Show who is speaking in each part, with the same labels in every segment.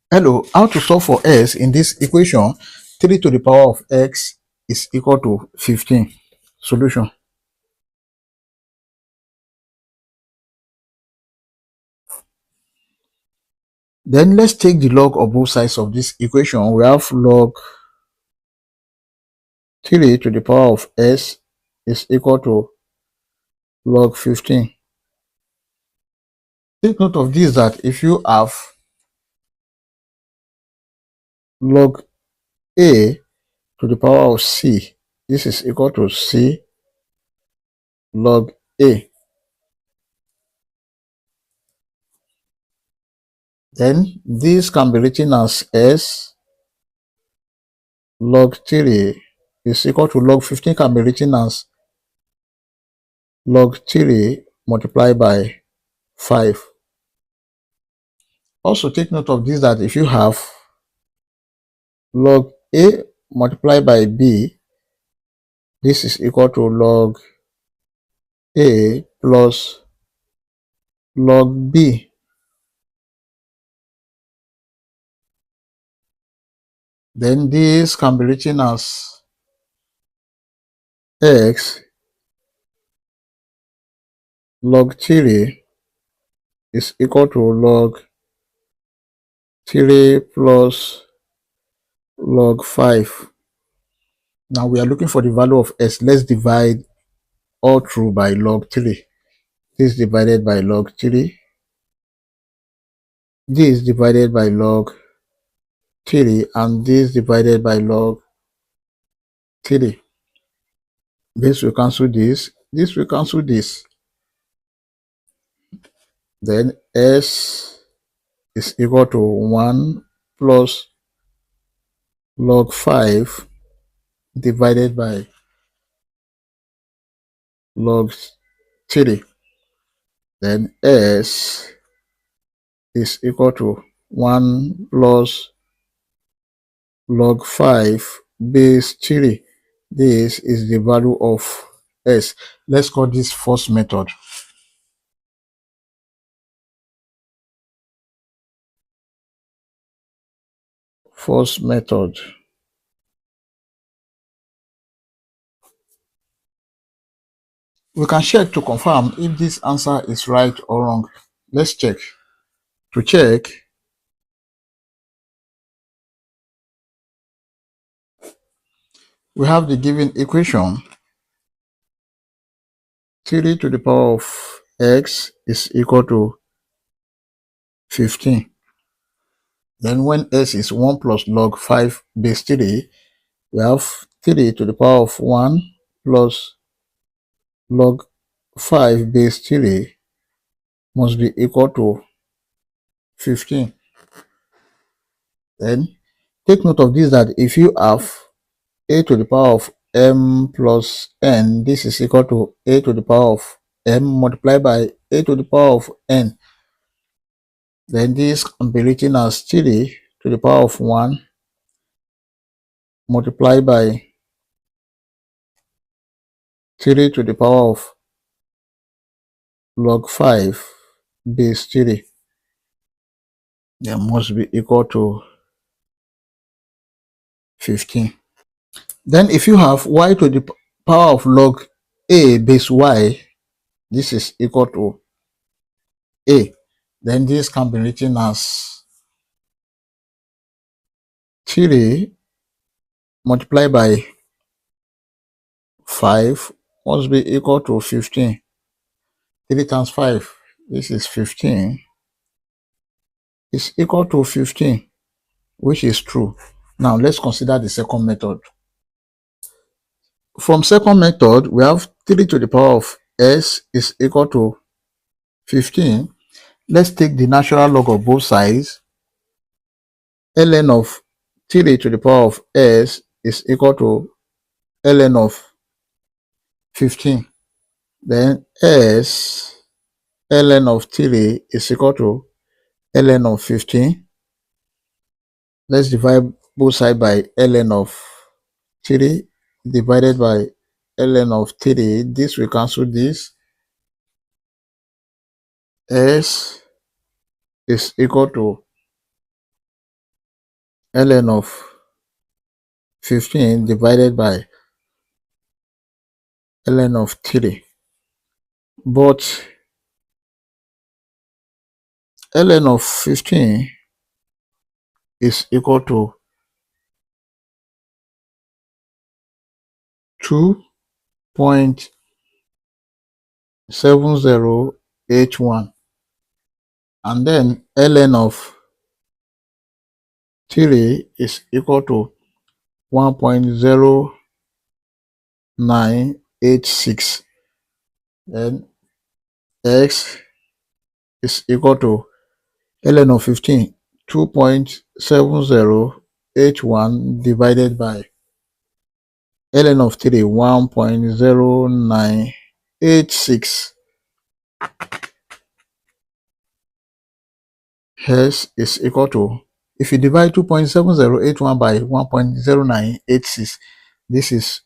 Speaker 1: Hello, how to solve for s in this equation? 3 to the power of x is equal to 15. Solution. Then let's take the log of both sides of this equation. We have log 3 to the power of s is equal to log 15. Take note of this, that if you have log a to the power of c, this is equal to c log a. Then this can be written as s log 3 is equal to log 15 can be written as log 3 multiplied by 5. Also take note of this, that if you have log a multiplied by b, this is equal to log a plus log b. Then this can be written as x log 3 is equal to log 3 plus log 5. Now we are looking for the value of s. Let's divide all through by log 3. This divided by log 3. This divided by log 3, and this divided by log 3. This will cancel this. This will cancel this. Then s is equal to 1 plus log 5 divided by log 3. Then s is equal to 1 plus log 5 base 3. This is the value of s. Let's call this first method. First method. We can check to confirm if this answer is right or wrong. Let's check. To check, we have the given equation. 3 to the power of x is equal to 15. Then when s is 1 plus log 5 base 3, we have 3 to the power of 1 plus log 5 base 3 must be equal to 15. Then take note of this, that if you have a to the power of m plus n, this is equal to a to the power of m multiplied by a to the power of n. Then this can be written as 3 to the power of 1 multiplied by 3 to the power of log 5 base 3. That must be equal to 15. Then if you have y to the power of log a base y, this is equal to a. Then this can be written as 3 multiplied by 5 must be equal to 15. 3 times 5, this is 15, is equal to 15, which is true. Now let's consider the second method. From second method, we have 3 to the power of s is equal to 15. Let's take the natural log of both sides. Ln of 3 to the power of s is equal to ln of 15. Then s ln of 3 is equal to ln of 15. Let's divide both sides by ln of 3 divided by ln of 3. This will cancel this. S is equal to ln of 15 divided by ln of 3. But ln of 15 is equal to 2.7081, and then ln of 3 is equal to 1.0986. Then x is equal to ln of 15, 2.7081 divided by ln of 3, 1.0986. Hence is equal to, if you divide 2.7081 by 1.0986, this is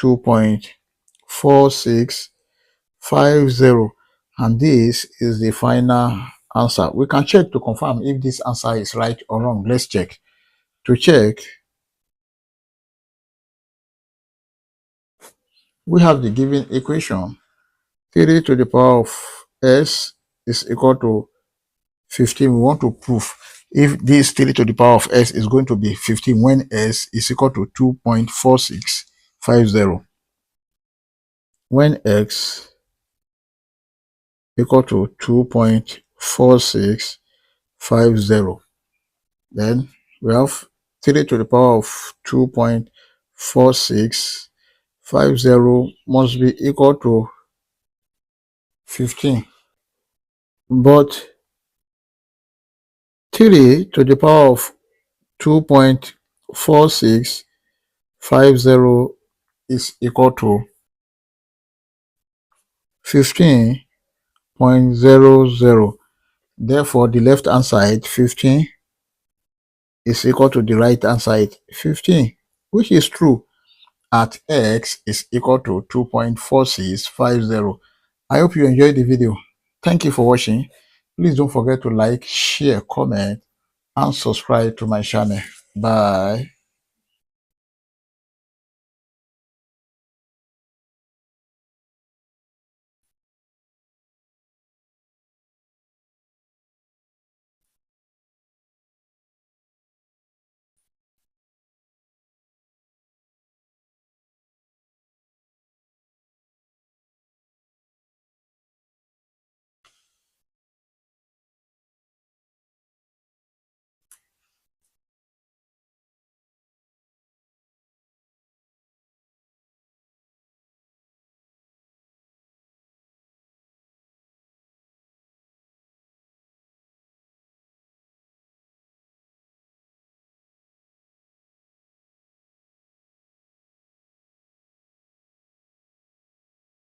Speaker 1: 2.4650, and this is the final answer. We can check to confirm if this answer is right or wrong. Let's check. To check, we have the given equation. 3 to the power of s is equal to 15. We want to prove if this 3 to the power of s is going to be 15 when s is equal to 2.4650, when x equal to 2.4650. Then we have 3 to the power of 2.4650 must be equal to 15. But 3 to the power of 2.4650 is equal to 15.00. Therefore, the left hand side 15 is equal to the right hand side 15, which is true at x is equal to 2.4650. I hope you enjoyed the video. Thank you for watching. Please don't forget to like, share, comment, and subscribe to my channel. Bye.